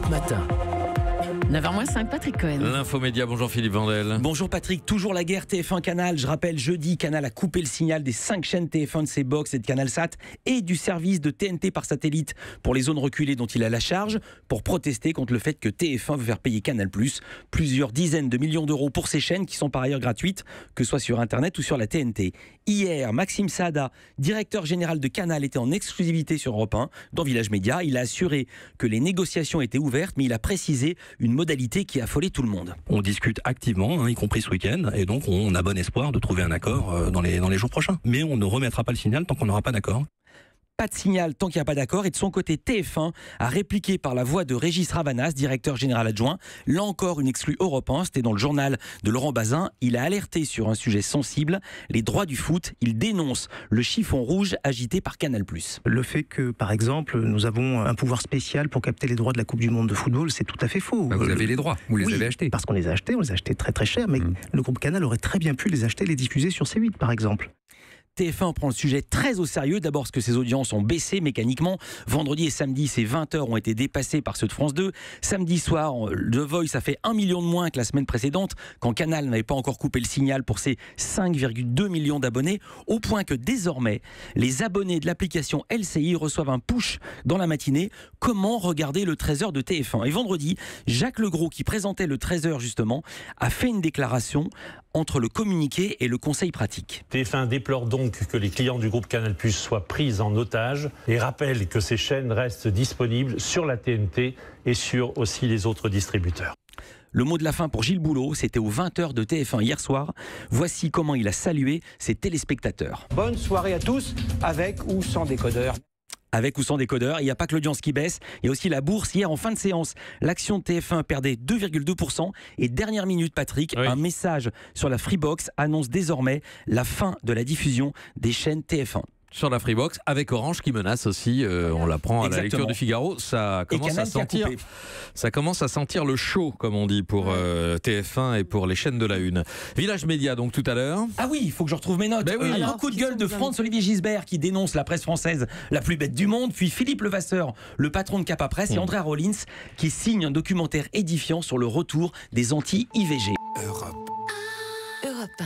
Europe Matin. 9h-5, Patrick Cohen. L'infomédia, bonjour Philippe Vandel. Bonjour Patrick, toujours la guerre TF1 Canal. Je rappelle, jeudi, Canal a coupé le signal des 5 chaînes TF1 de ses box et de CanalSat et du service de TNT par satellite pour les zones reculées dont il a la charge, pour protester contre le fait que TF1 veut faire payer Canal+, plusieurs dizaines de millions d'euros pour ces chaînes qui sont par ailleurs gratuites, que ce soit sur Internet ou sur la TNT. Hier, Maxime Saada, directeur général de Canal, était en exclusivité sur Europe 1 dans Village Média. Il a assuré que les négociations étaient ouvertes, mais il a précisé une modalité qui a affolé tout le monde. On discute activement, y compris ce week-end, et donc on a bon espoir de trouver un accord dans les jours prochains. Mais on ne remettra pas le signal tant qu'on n'aura pas d'accord. Pas de signal tant qu'il n'y a pas d'accord. Et de son côté, TF1 a répliqué par la voix de Régis Ravanas, directeur général adjoint. Là encore, une exclue Europe 1, c'était dans le journal de Laurent Bazin. Il a alerté sur un sujet sensible, les droits du foot. Il dénonce le chiffon rouge agité par Canal+. Le fait que, par exemple, nous avons un pouvoir spécial pour capter les droits de la Coupe du Monde de football, c'est tout à fait faux. Vous avez les droits, vous les Oui, avez achetés. Parce qu'on les a achetés, on les a achetés très très cher, mais le groupe Canal aurait très bien pu les acheter et les diffuser sur C8, par exemple. TF1 prend le sujet très au sérieux, d'abord parce que ses audiences ont baissé mécaniquement. Vendredi et samedi, ses 20 heures ont été dépassées par ceux de France 2. Samedi soir, The Voice a fait 1 million de moins que la semaine précédente, quand Canal n'avait pas encore coupé le signal pour ses 5,2 millions d'abonnés, au point que désormais, les abonnés de l'application LCI reçoivent un push dans la matinée. Comment regarder le 13h de TF1 ? Et vendredi, Jacques Legros, qui présentait le 13h justement, a fait une déclaration entre le communiqué et le conseil pratique. TF1 déplore donc que les clients du groupe Canal+ soient pris en otage et rappelle que ces chaînes restent disponibles sur la TNT et sur aussi les autres distributeurs. Le mot de la fin pour Gilles Boulot, c'était aux 20h de TF1 hier soir. Voici comment il a salué ses téléspectateurs. Bonne soirée à tous, avec ou sans décodeur. Avec ou sans décodeur, il n'y a pas que l'audience qui baisse, il y a aussi la bourse. Hier, en fin de séance, l'action de TF1 perdait 2,2%. Et dernière minute, Patrick, un message sur la Freebox annonce désormais la fin de la diffusion des chaînes TF1. Sur la Freebox, avec Orange qui menace aussi, on l'apprend à la lecture du Figaro, ça commence à sentir le chaud, comme on dit, pour TF1 et pour les chaînes de la Une. Village Média, donc tout à l'heure. Ah oui, il faut que je retrouve mes notes. Un coup de gueule de Franz-Olivier Gisbert qui dénonce la presse française la plus bête du monde, puis Philippe Levasseur, le patron de Capa Presse, et Andrea Rollins qui signe un documentaire édifiant sur le retour des anti-IVG. Europe 1.